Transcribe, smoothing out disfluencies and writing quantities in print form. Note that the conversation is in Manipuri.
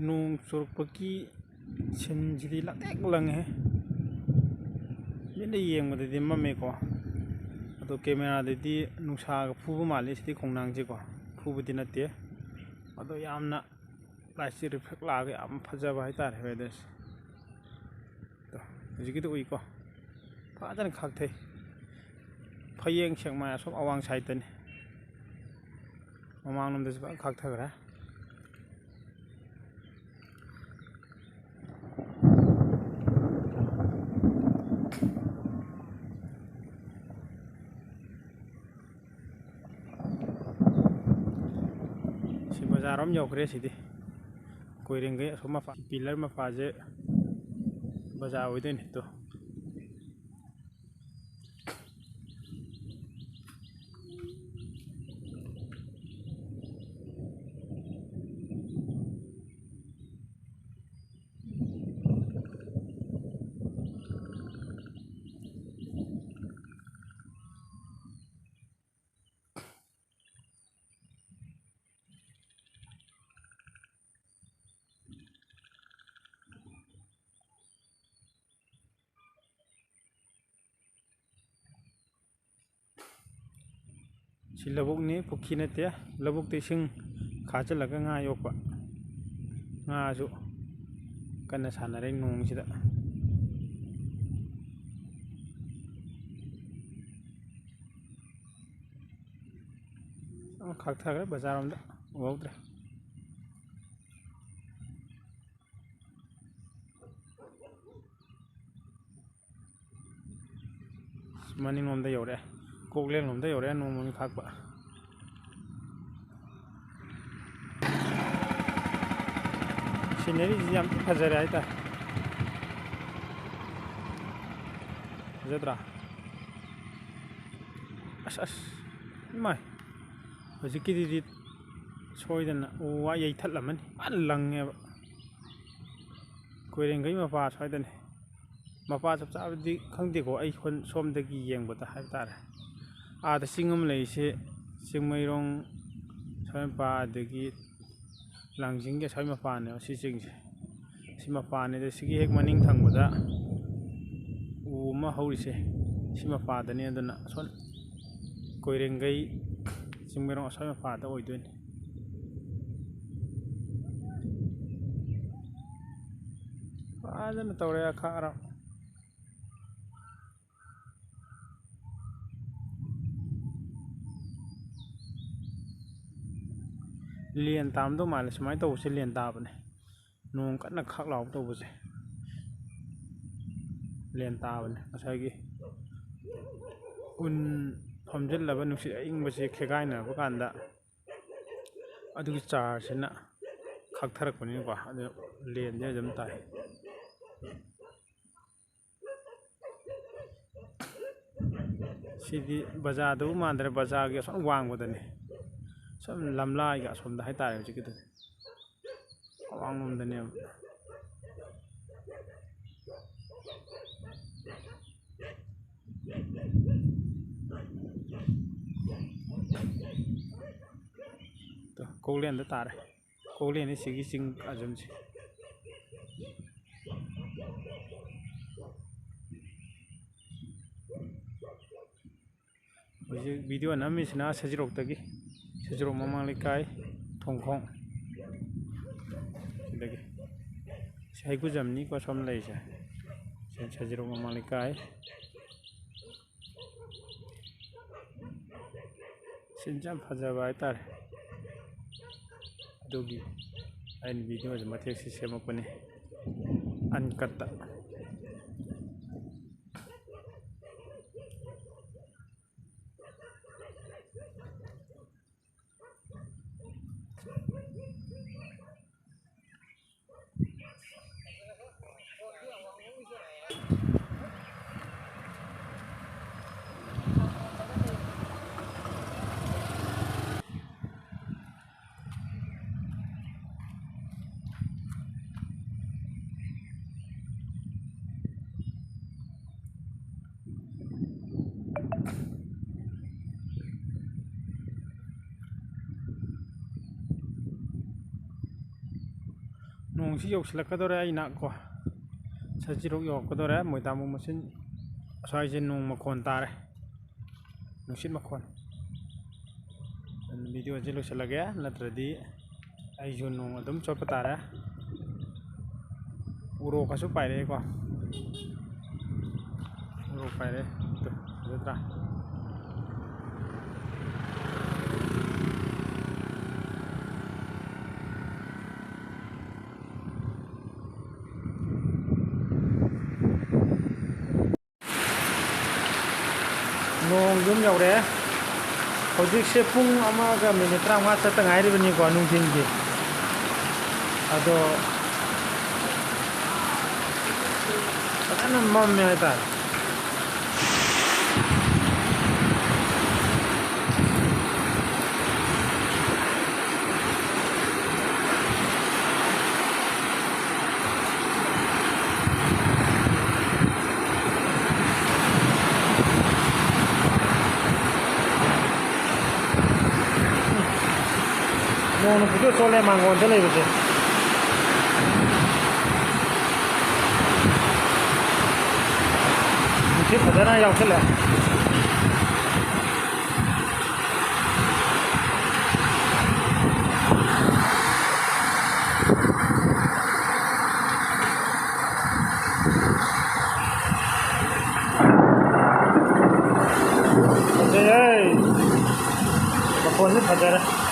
ꯅꯣꯡ ꯆꯨꯔꯛꯄꯒꯤ ꯁꯤꯟꯁꯤꯗꯤ ꯂꯪꯇꯦꯛ ꯂꯪꯉꯦ ꯃꯤꯠꯅ ꯌꯦꯡꯕꯗꯗꯤ ꯃꯝꯃꯦꯀꯣ ꯑꯗꯣ ꯀꯦꯃꯦꯔꯥꯗꯗꯤ ꯅꯨꯡꯁꯥꯒ ꯐꯨꯕ ꯃꯥꯜꯂꯤ ꯁꯤꯗꯤ ꯈꯣꯡꯅꯥꯡꯁꯤꯀꯣ ꯐꯨꯕꯗꯤ ꯅꯠꯇꯦ ꯑꯗꯣ ꯌꯥꯝꯅ ꯂꯥꯏꯠꯁꯤ ꯔꯤꯐ꯭ꯂꯦꯛ ꯂꯥꯛꯑꯒ ꯌꯥꯝ ꯐꯖꯕ ꯍꯥꯏꯇꯥꯔꯦ ꯋꯦꯗꯔꯁꯦ ꯑꯗꯣ ꯍꯧꯖꯤꯛꯀꯤꯗꯤ ꯎꯏꯀꯣ ꯐꯖꯅ ꯈꯥꯛꯊꯩ ꯐꯌꯦꯡ ꯁꯦꯛꯃꯥꯏ ꯑꯁꯣꯝ ꯑꯋꯥꯡ ꯁꯥꯏꯠꯇꯅꯤ ꯃꯃꯥꯡꯂꯣꯝꯗꯁꯨ ꯐꯖꯅ ꯈꯥꯛꯊꯈ꯭ꯔꯦ ꯕꯖꯥꯔ ꯑꯃ ꯌꯧꯈ꯭ꯔꯦ ꯁꯤꯗꯤ ꯀꯣꯏꯔꯦꯡꯒꯩ ꯑꯁꯣꯝ ꯃꯄꯥ ꯄꯤꯂꯔ ꯃꯄꯥꯁꯦ ꯕꯖꯥꯔ ꯑꯣꯏꯗꯣꯏꯅꯤ ꯇꯣ ꯁꯤ ꯂꯧꯕꯨꯛꯅꯤ ꯄꯨꯈ꯭ꯔꯤ ꯅꯠꯇꯦ ꯂꯧꯕꯨꯛꯇ ꯏꯁꯤꯡ ꯈꯥꯖꯤꯜꯂꯒ ꯉꯥ ꯌꯣꯛꯄ ꯉꯥꯁꯨ ꯀꯟꯅ ꯁꯥꯟꯅꯔꯦ ꯅꯣꯡꯁꯤꯗ ꯈꯥꯛꯊꯈ꯭ꯔꯦ ꯕꯖꯥꯔꯔꯣꯝꯗ ꯎꯍꯧꯗ꯭ꯔꯦ ꯃꯅꯤꯡꯂꯣꯝꯗ ꯌꯧꯔꯛꯑꯦ ꯀꯣꯛꯂꯦꯟ ꯂꯣꯝꯗ ꯌꯧꯔꯛꯑꯦ ꯅꯣꯡꯃꯒꯤ ꯈꯥꯛꯄ ꯁꯤꯅꯔꯤꯁꯤ ꯌꯥꯝ ꯐꯖꯔꯦ ꯍꯥꯏꯇꯥꯔꯦ ꯐꯖꯗ꯭ꯔꯥ ꯑꯁ ꯏꯃꯥꯏ ꯍꯧꯖꯤꯛꯀꯤꯗꯨꯗꯤ ꯁꯣꯏꯗꯅ ꯎ ꯋꯥ ꯌꯩꯊꯠꯂꯝꯃꯅꯤ ꯐꯖꯅ ꯂꯪꯉꯦꯕ ꯀꯣꯏꯔꯦꯡꯒꯩ ꯃꯄꯥ ꯁ꯭ꯋꯥꯏꯗꯅꯤ ꯃꯄꯥ ꯆꯞ ꯆꯥꯕꯗꯤ ꯈꯪꯗꯦꯀꯣ ꯑꯩ ꯁꯣꯝꯗꯒꯤ ꯌꯦꯡꯕꯗ ꯍꯥꯏꯕ ꯇꯥꯔꯦ ꯑꯥꯗ ꯆꯤꯡ ꯑꯃ ꯂꯩꯔꯤꯁꯦ ꯆꯤꯡꯃꯩꯔꯣꯡ ꯁ꯭ꯋꯥꯏ ꯃꯄꯥ ꯑꯗꯒꯤ ꯂꯥꯡꯖꯤꯡꯒꯤ ꯑꯁ꯭ꯋꯥꯏ ꯃꯄꯥꯅꯦꯕ ꯁꯤ ꯆꯤꯡꯁꯦ ꯁꯤ ꯃꯄꯥꯅꯤꯗ ꯁꯤꯒꯤ ꯍꯦꯛ ꯃꯅꯤꯡ ꯊꯪꯕꯗ ꯎ ꯑꯃ ꯍꯧꯔꯤꯁꯦ ꯁꯤ ꯃꯄꯥꯗꯅꯤ ꯑꯗꯨꯅ ꯑꯁꯣꯝ ꯀꯣꯏꯔꯦꯡꯒꯩ ꯆꯤꯡꯃꯩꯔꯣꯡ ꯑꯁ꯭ꯋꯥꯏ ꯃꯄꯥꯗ ꯑꯣꯏꯗꯣꯏꯅꯤ ꯐꯖꯅ ꯇꯧꯔꯦ ꯑꯈꯥꯛ ꯑꯔꯥꯛ ꯂꯦꯟ ꯇꯥꯔꯝꯗꯧ ꯃꯥꯜꯂꯦ ꯁꯨꯃꯥꯏꯅ ꯇꯧꯕꯁꯦ ꯂꯦꯟ ꯇꯥꯕꯅꯦ ꯅꯣꯡ ꯀꯟꯅ ꯈꯥꯛ ꯂꯥꯎ ꯇꯧꯕꯁꯦ ꯂꯦꯟ ꯇꯥꯕꯅꯦ ꯉꯁꯥꯏꯒꯤ ꯎꯟ ꯐꯝꯖꯤꯜꯂꯕ ꯅꯨꯡꯁꯤꯠ ꯑꯏꯪꯕꯁꯦ ꯈꯦꯒꯥꯏꯅꯕ ꯀꯥꯟꯗ ꯑꯗꯨꯒꯤ ꯆꯥꯔꯖꯁꯤꯅ ꯈꯥꯛꯊꯔꯛꯄꯅꯤꯅꯀꯣ ꯑꯗꯨ ꯂꯦꯟꯁꯦ ꯑꯗꯨꯝ ꯇꯥꯏ ꯁꯤꯗꯤ ꯕꯖꯥꯔꯗꯕꯨ ꯃꯥꯟꯗ꯭ꯔꯦ ꯕꯖꯥꯔꯒꯤ ꯑꯁꯣꯝ ꯋꯥꯡꯕꯗꯅꯤ ꯁꯨꯝ ꯂꯝꯂꯥꯏꯒ ꯑꯁꯣꯝꯗ ꯍꯥꯏꯇꯥꯔꯦ ꯍꯧꯖꯤꯛꯀꯤꯗꯨꯗꯤ ꯑꯋꯥꯡꯂꯣꯝꯗꯅꯦꯕ ꯀꯣꯛꯂꯦꯟꯗ ꯇꯥꯔꯦ ꯀꯣꯛꯂꯦꯟꯅꯤ ꯁꯤꯒꯤ ꯆꯤꯡ ꯀꯥꯖꯝꯁꯦ ꯍꯧꯖꯤꯛ ꯚꯤꯗꯤꯑꯣ ꯅꯝꯃꯤꯁꯤꯅ ꯁꯖꯤꯔꯣꯛꯇꯒꯤ ꯁꯖꯤꯔꯣꯛ ꯃꯃꯥꯡ ꯂꯩꯀꯥꯏ ꯊꯣꯡꯈꯣꯡ ꯁꯤꯗꯒꯤ ꯁꯤ ꯍꯩꯒꯨꯖꯝꯅꯤꯀꯣ ꯁꯣꯝ ꯂꯩꯔꯤꯁꯦ ꯁꯖꯤꯔꯣꯛ ꯃꯃꯥꯡ ꯂꯩꯀꯥꯏ ꯁꯤꯟꯁꯦ ꯌꯥꯝ ꯐꯖꯕ ꯍꯥꯏꯇꯥꯔꯦ ꯑꯗꯨꯒꯤ ꯑꯩꯅ ꯚꯤꯗꯤꯑꯣꯁꯦ ꯃꯇꯦꯛꯁꯤ ꯁꯦꯝꯃꯛꯄꯅꯤ ꯑꯟꯀꯠꯇ ꯅꯣꯡꯁꯤ ꯌꯧꯁꯤꯜꯂꯛꯀꯗꯧꯔꯦ ꯑꯩꯅ ꯀꯣ ꯁꯖꯤꯔꯣꯛ ꯌꯧꯔꯛꯀꯗꯧꯔꯦ ꯃꯣꯏꯗꯥꯡꯕꯨ ꯃꯆꯤꯟ ꯑꯁ꯭ꯋꯥꯏꯁꯦ ꯅꯣꯡ ꯃꯈꯣꯟ ꯇꯥꯔꯦ ꯅꯨꯡꯁꯤꯠ ꯃꯈꯣꯟ ꯚꯤꯗꯤꯑꯣꯁꯦ ꯂꯣꯏꯁꯤꯜꯂꯒꯦ ꯅꯠꯇ꯭ꯔꯗꯤ ꯑꯩꯁꯨ ꯅꯣꯡ ꯑꯗꯨꯝ ꯆꯣꯠꯄ ꯇꯥꯔꯦ ꯎꯔꯣꯛꯀꯁꯨ ꯄꯥꯏꯔꯛꯑꯦꯀꯣ ꯎꯔꯣꯛ ꯄꯥꯏꯔꯛꯑꯦ ꯐꯖꯗ꯭ꯔꯥ ꯅꯣꯡ ꯌꯨꯝ ꯌꯧꯔꯛꯑꯦ ꯍꯧꯖꯤꯛꯁꯦ ꯄꯨꯡ 1:35 ꯆꯠꯇ ꯉꯥꯏꯔꯤꯕꯅꯤꯀꯣ ꯅꯨꯡꯊꯤꯟꯒꯤ ꯑꯗꯣ ꯐꯖꯅ ꯃꯝꯃꯦ ꯍꯥꯏꯇꯥꯔꯦ ꯅꯣꯡꯅ ꯄꯨꯡꯆꯣꯠ ꯆꯣꯠꯂꯦ ꯃꯥꯡꯒꯣꯟꯗ ꯂꯩꯕꯁꯦ ꯅꯨꯡꯁꯤꯠ ꯐꯖꯅ ꯌꯥꯎꯁꯜꯂꯦ ꯐꯖꯩꯌꯦ ꯃꯈꯣꯟꯁꯦ ꯐꯖꯔꯦ